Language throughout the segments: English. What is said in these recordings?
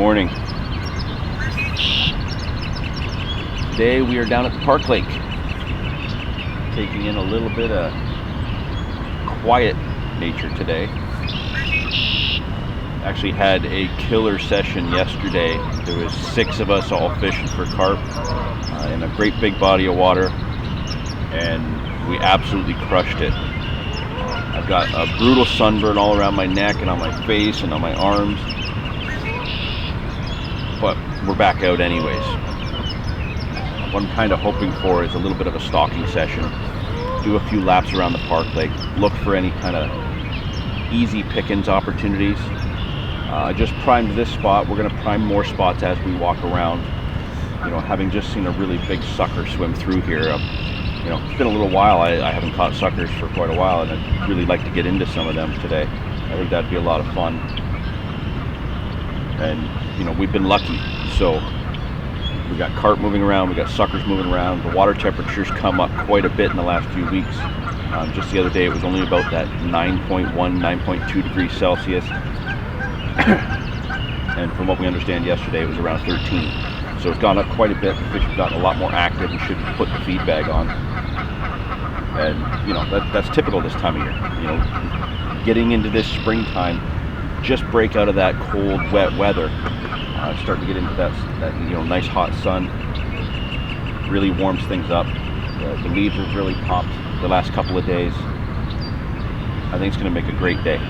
morning. Today we are down at the Park Lake, taking in a little bit of quiet nature today. Actually had a killer session yesterday. There was 6 of us all fishing for carp in a great big body of water, and we absolutely crushed it. I've got a brutal sunburn all around my neck and on my face and on my arms, but we're back out anyways. What I'm kind of hoping for is a little bit of a stalking session. Do a few laps around the Park Lake, look for any kind of easy pickings opportunities. I just primed this spot. We're going to prime more spots as we walk around. You know, having just seen a really big sucker swim through here. You know, it's been a little while. I haven't caught suckers for quite a while, and I'd really like to get into some of them today. I think that'd be a lot of fun. And, you know, we've been lucky. So we got carp moving around, we got suckers moving around. The water temperatures come up quite a bit in the last few weeks. Just the other day, it was only about that 9.1, 9.2 degrees Celsius. And from what we understand yesterday, it was around 13. So it's gone up quite a bit. The fish have gotten a lot more active and should put the feed bag on. And, you know, that's typical this time of year. You know, getting into this springtime, just break out of that cold, wet weather, start to get into that you know, nice hot sun. Really warms things up. The leaves have really popped the last couple of days. I think it's going to make a great day.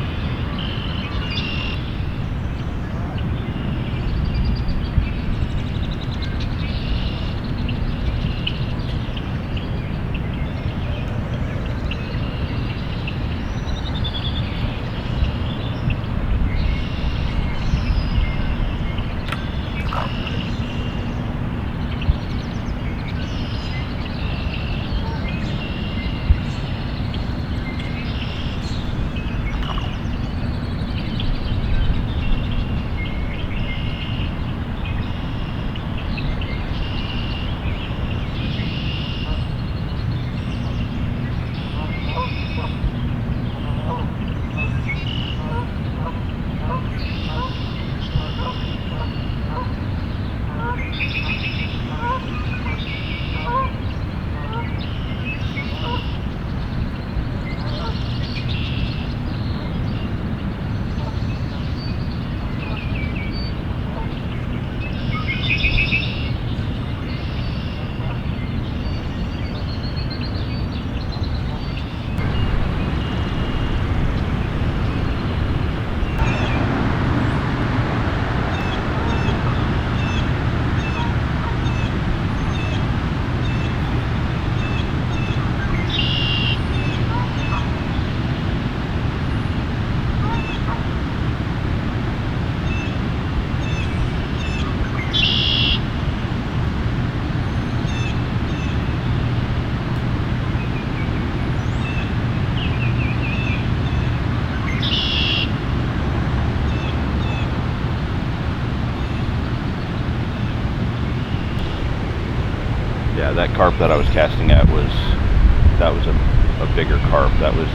Yeah, that carp that I was casting at was a bigger carp. That was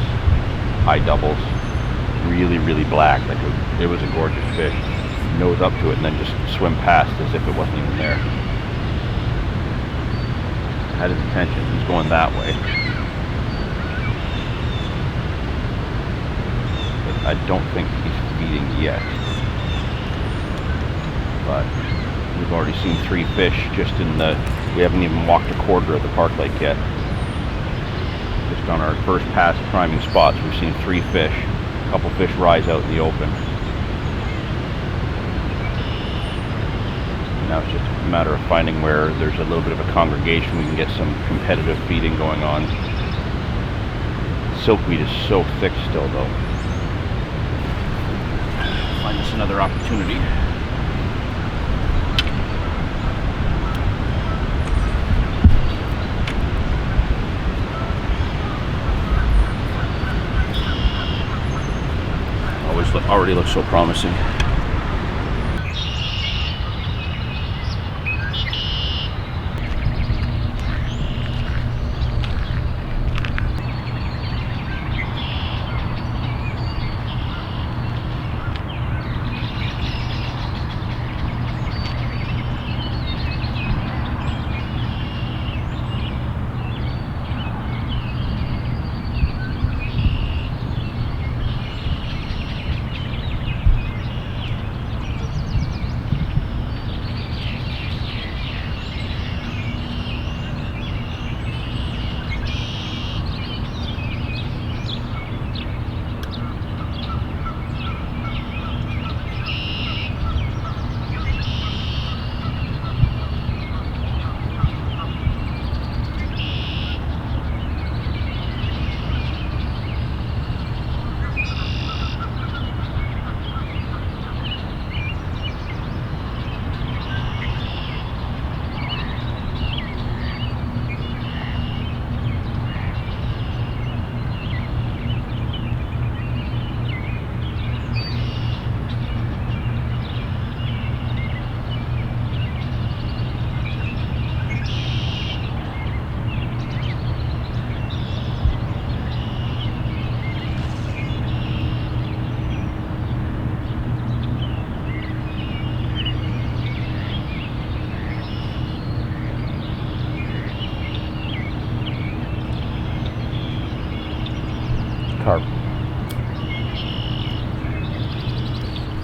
high doubles, really black. Like it was a gorgeous fish. Nose up to it and then just swim past as if it wasn't even there. Had his attention. He's going that way. But I don't think he's feeding yet. But we've already seen 3 fish just in we haven't even walked a quarter of the Park Lake yet. Just on our first pass priming spots, we've seen 3 fish. A couple fish rise out in the open. Now it's just a matter of finding where there's a little bit of a congregation. We can get some competitive feeding going on. Silkweed is so thick still though. Find us another opportunity. Already looks so promising.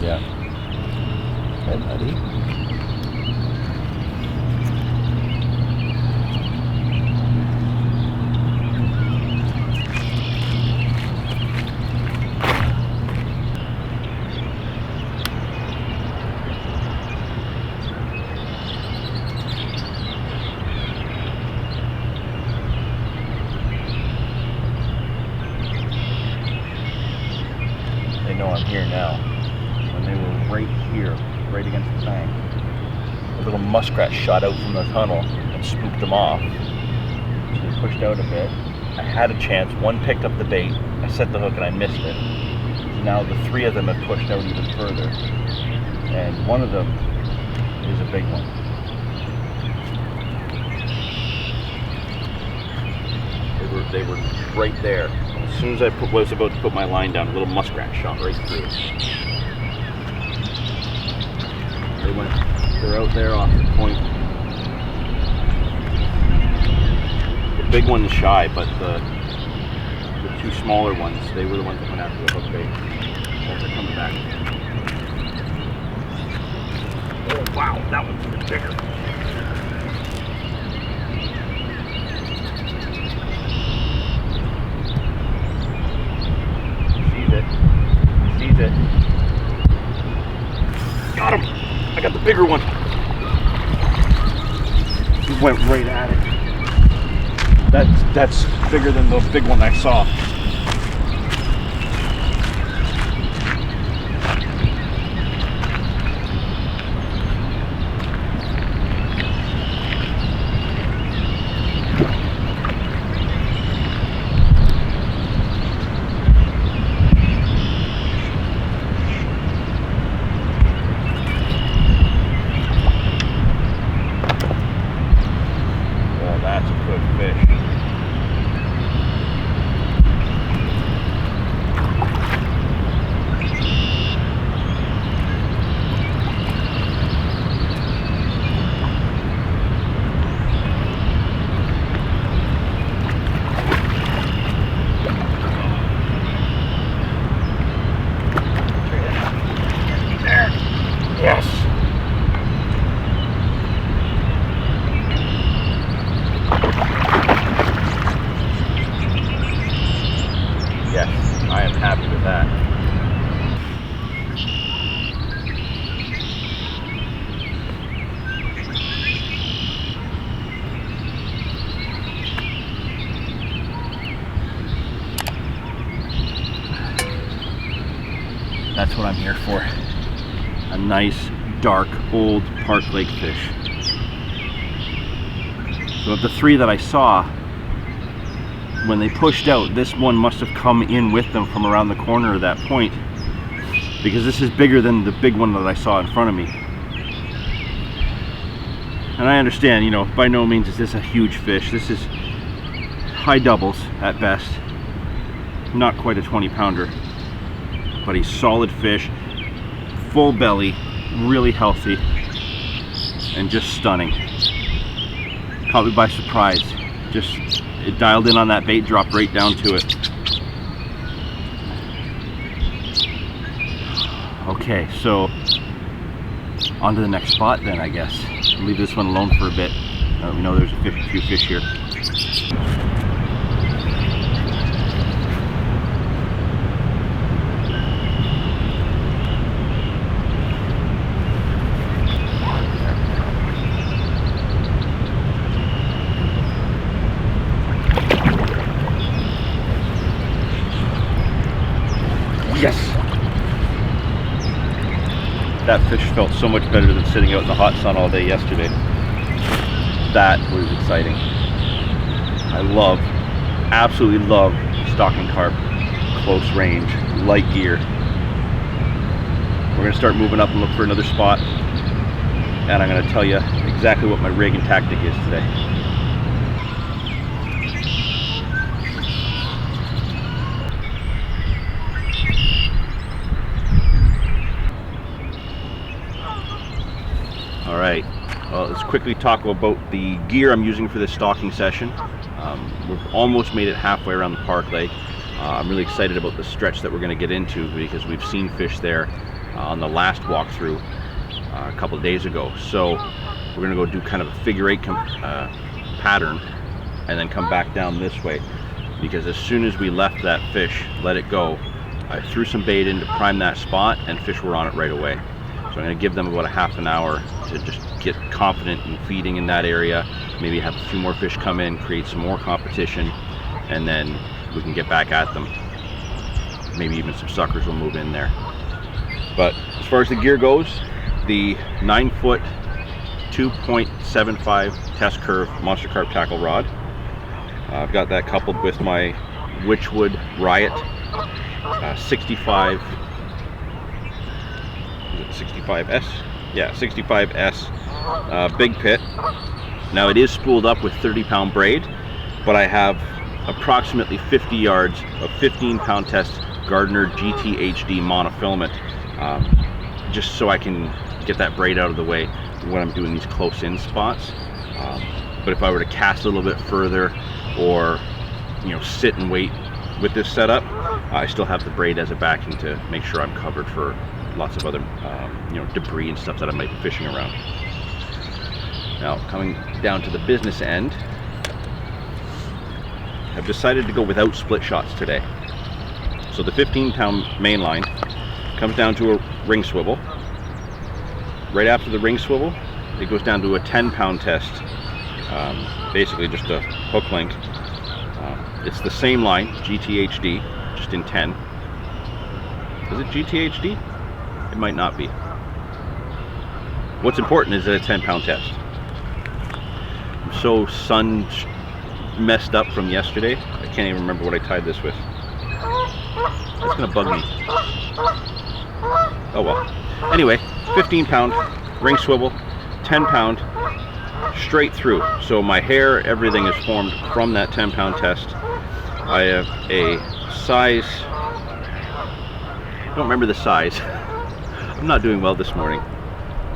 Yeah. Hey, buddy. They know I'm here now. When they were right here, right against the bank, a little muskrat shot out from the tunnel and spooked them off. So they pushed out a bit. I had a chance. One picked up the bait. I set the hook and I missed it. So now the three of them have pushed out even further. And one of them is a big one. They were right there. As soon as I was about to put my line down, a little muskrat shot right through. They're out there off the point. The big one's shy, but the two smaller ones, they were the ones that went after the hook bait. Oh, they're coming back. Oh wow, that one's even bigger. Sees it. Got him! I got the bigger one. He went right at it. That's bigger than the big one I saw. Yes. Yes, I am happy with that. That's what I'm here for. A nice, dark, old Park Lake fish. So of the three that I saw, when they pushed out, this one must have come in with them from around the corner of that point, because this is bigger than the big one that I saw in front of me. And I understand, you know, by no means is this a huge fish. This is high doubles at best. Not quite a 20-pounder, but a solid fish. Full belly, really healthy, and just stunning. Caught me by surprise. Just, it dialed in on that bait, dropped right down to it. Okay, so on to the next spot then, I guess. Leave this one alone for a bit. We know there's a few fish here. Yes! That fish felt so much better than sitting out in the hot sun all day yesterday. That was exciting. I absolutely love stalking carp, close range, light gear. We're gonna start moving up and look for another spot, and I'm gonna tell you exactly what my rig and tactic is today. All right, well, let's quickly talk about the gear I'm using for this stalking session. We've almost made it halfway around the Park Lake. I'm really excited about the stretch that we're going to get into because we've seen fish there on the last walkthrough a couple of days ago. So we're going to go do kind of a figure eight pattern and then come back down this way, because as soon as we left that fish, let it go, I threw some bait in to prime that spot and fish were on it right away. So I'm going to give them about a half an hour to just get confident in feeding in that area, maybe have a few more fish come in, create some more competition, and then we can get back at them. Maybe even some suckers will move in there. But as far as the gear goes, the 9-foot 2.75 test curve Monster Carp tackle rod. I've got that coupled with my Witchwood Riot 65. Is it 65S? Yeah, 65S big pit. Now it is spooled up with 30-pound braid, but I have approximately 50 yards of 15-pound test Gardner GT-HD monofilament, just so I can get that braid out of the way when I'm doing these close-in spots. But if I were to cast a little bit further, or sit and wait with this setup, I still have the braid as a backing to make sure I'm covered for lots of other debris and stuff that I might be fishing around. Now, coming down to the business end, I've decided to go without split shots today. So the 15-pound main line comes down to a ring swivel. Right after the ring swivel, it goes down to a 10-pound test, basically just a hook link. It's the same line, GTHD, just in 10. Is it GTHD? It might not be. What's important is that it's a 10-pound test. I'm so sun messed up from yesterday, I can't even remember what I tied this with. That's gonna bug me. Oh well. Anyway, 15-pound ring swivel, 10-pound straight through. So my hair, everything is formed from that 10-pound test. I have a size, I don't remember the size. I'm not doing well this morning.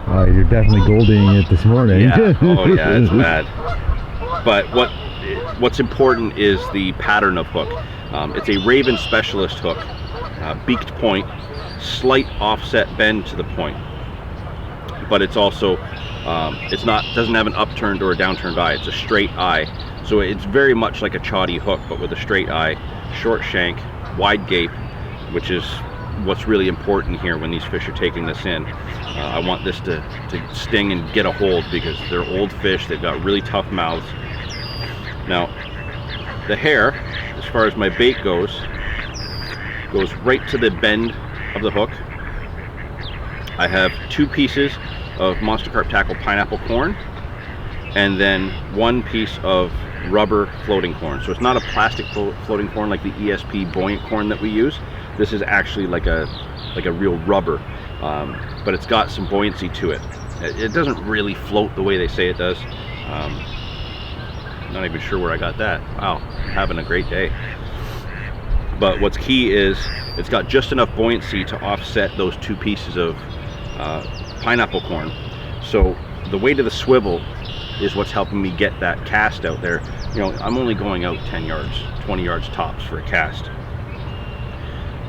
You're definitely golding it this morning. Yeah. Oh yeah, it's bad. But what's important is the pattern of hook. It's a Raven Specialist hook, beaked point, slight offset bend to the point. But it's also, doesn't have an upturned or a downturned eye. It's a straight eye. So it's very much like a chalky hook, but with a straight eye, short shank, wide gape, which is what's really important here when these fish are taking this in. I want this to sting and get a hold, because they're old fish, they've got really tough mouths. Now, the hair, as far as my bait goes right to the bend of the hook. I have 2 pieces of Monster Carp Tackle pineapple corn, and then 1 piece of rubber floating corn. So it's not a plastic floating corn like the ESP buoyant corn that we use. This is actually like a real rubber, but it's got some buoyancy to it. It doesn't really float the way they say it does. Not even sure where I got that. Wow, I'm having a great day. But what's key is it's got just enough buoyancy to offset those 2 pieces of pineapple corn. So the weight of the swivel is what's helping me get that cast out there. I'm only going out 10 yards, 20 yards tops for a cast.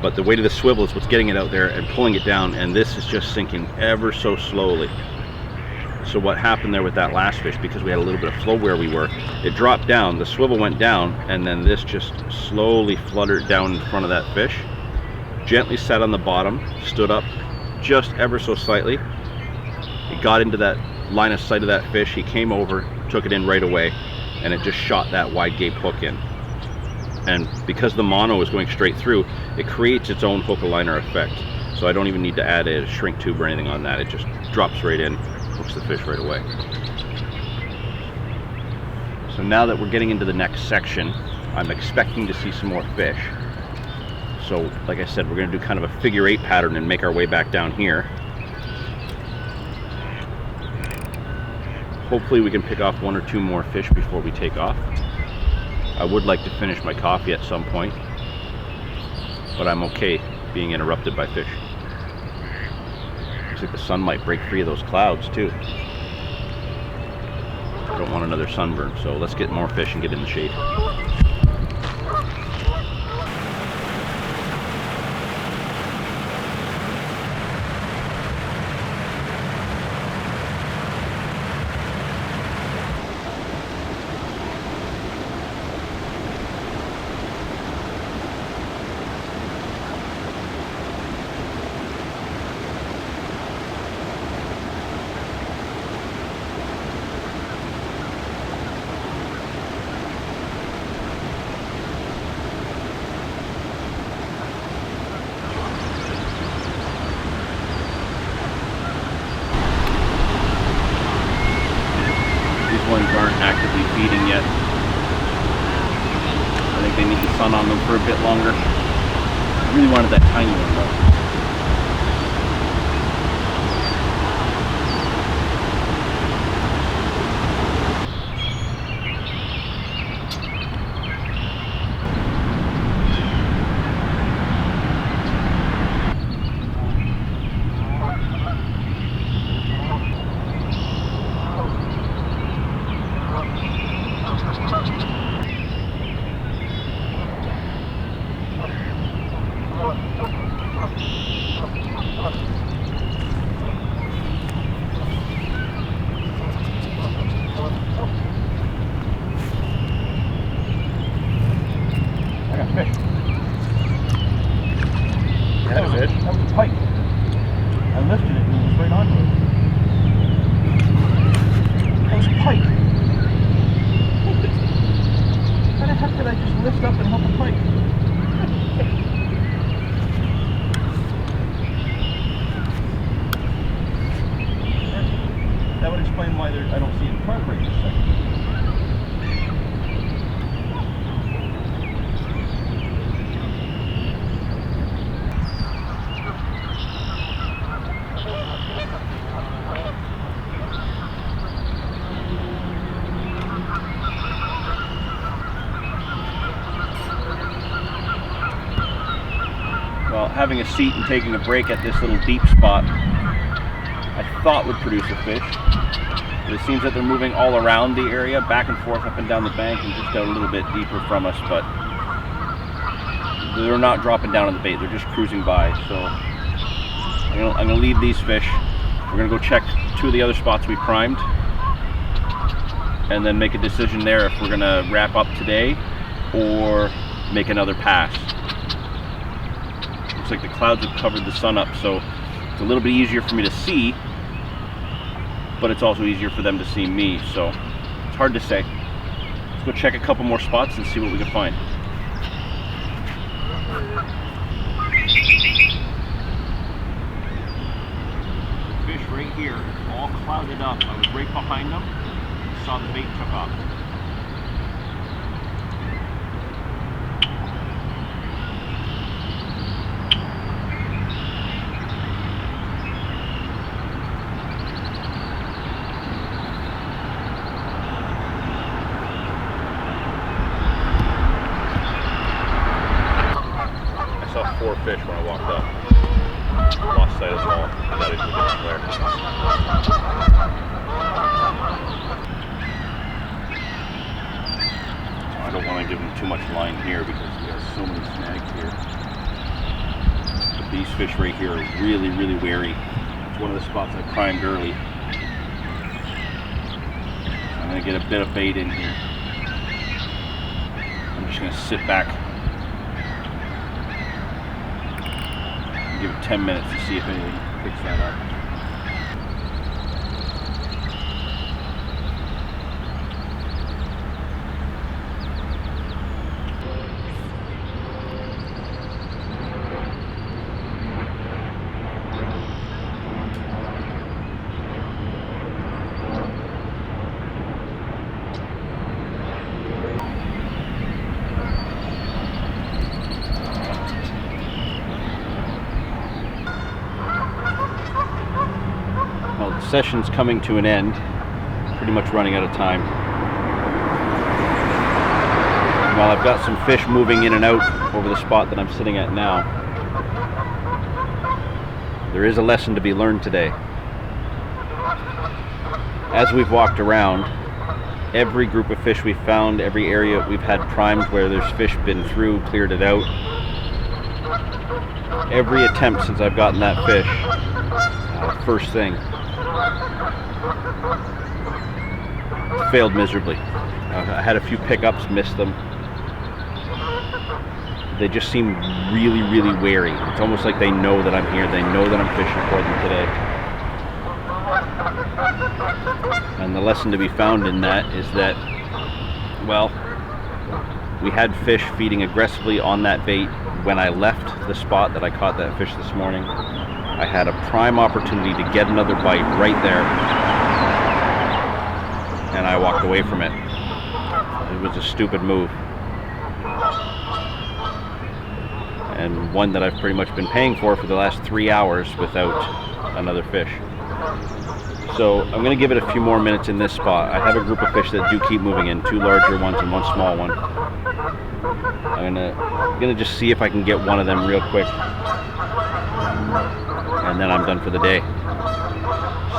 But the weight of the swivel is what's getting it out there and pulling it down, and this is just sinking ever so slowly. So what happened there with that last fish, because we had a little bit of flow where we were, it dropped down, the swivel went down, and then this just slowly fluttered down in front of that fish, gently sat on the bottom, stood up just ever so slightly. It got into that line of sight of that fish, he came over, took it in right away, and it just shot that wide gape hook in. And because the mono is going straight through, it creates its own hook aligner effect. So I don't even need to add a shrink tube or anything on that. It just drops right in, hooks the fish right away. So now that we're getting into the next section, I'm expecting to see some more fish. So like I said, we're going to do kind of a figure 8 pattern and make our way back down here. Hopefully we can pick off 1 or 2 more fish before we take off. I would like to finish my coffee at some point, but I'm okay being interrupted by fish. Looks like the sun might break free of those clouds too. I don't want another sunburn, so let's get more fish and get in the shade. feeding yet. I think they need the sun on them for a bit longer. I really wanted that tiny one though. Fish. That was it. That was a pike. I lifted it and it was right onto it. That was a pike. How the heck did I just lift up and hook a pike? That would explain why I don't see it in Carp right this second. Well, having a seat and taking a break at this little deep spot, I thought would produce a fish. But it seems that they're moving all around the area, back and forth, up and down the bank, and just out a little bit deeper from us, but they're not dropping down on the bait, they're just cruising by. So I'm gonna leave these fish. We're gonna go check 2 of the other spots we primed, and then make a decision there if we're gonna wrap up today or make another pass. Looks like the clouds have covered the sun up, so it's a little bit easier for me to see, but it's also easier for them to see me, so it's hard to say. Let's go check a couple more spots and see what we can find. Fish right here, all clouded up. I was right behind them, saw the bait took off. I saw 4 fish when I walked up. Lost sight of them all. I thought it was a different flare. I don't want to give them too much line here because we have so many snags here. But these fish right here are really, really wary. It's one of the spots I primed early. I'm going to get a bit of bait in here. I'm just going to sit back. Give it 10 minutes to see if anything picks that up. Well, the session's coming to an end, pretty much running out of time. While I've got some fish moving in and out over the spot that I'm sitting at now, there is a lesson to be learned today. As we've walked around, every group of fish we've found, every area we've had primed where there's fish been through, cleared it out. Every attempt since I've gotten that fish, first thing, failed miserably. I had a few pickups, missed them. They just seem really, really wary. It's almost like they know that I'm here. They know that I'm fishing for them today. And the lesson to be found in that is that, well, we had fish feeding aggressively on that bait when I left the spot that I caught that fish this morning. I had a prime opportunity to get another bite right there, and I walked away from it. it was a stupid move. And one that I've pretty much been paying for the last 3 hours without another fish. So I'm going to give it a few more minutes in this spot. I have a group of fish that do keep moving in, 2 larger ones and 1 small one. I'm gonna just see if I can get one of them real quick, and then I'm done for the day.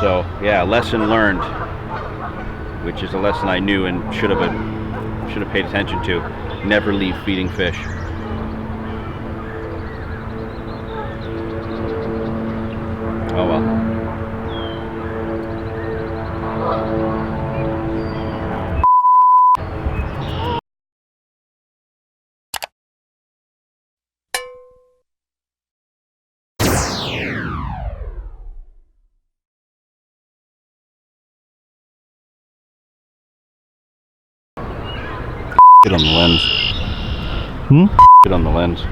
So yeah, lesson learned, which is a lesson I knew and should have paid attention to. Never leave feeding fish. Oh well. It on the lens. It on the lens.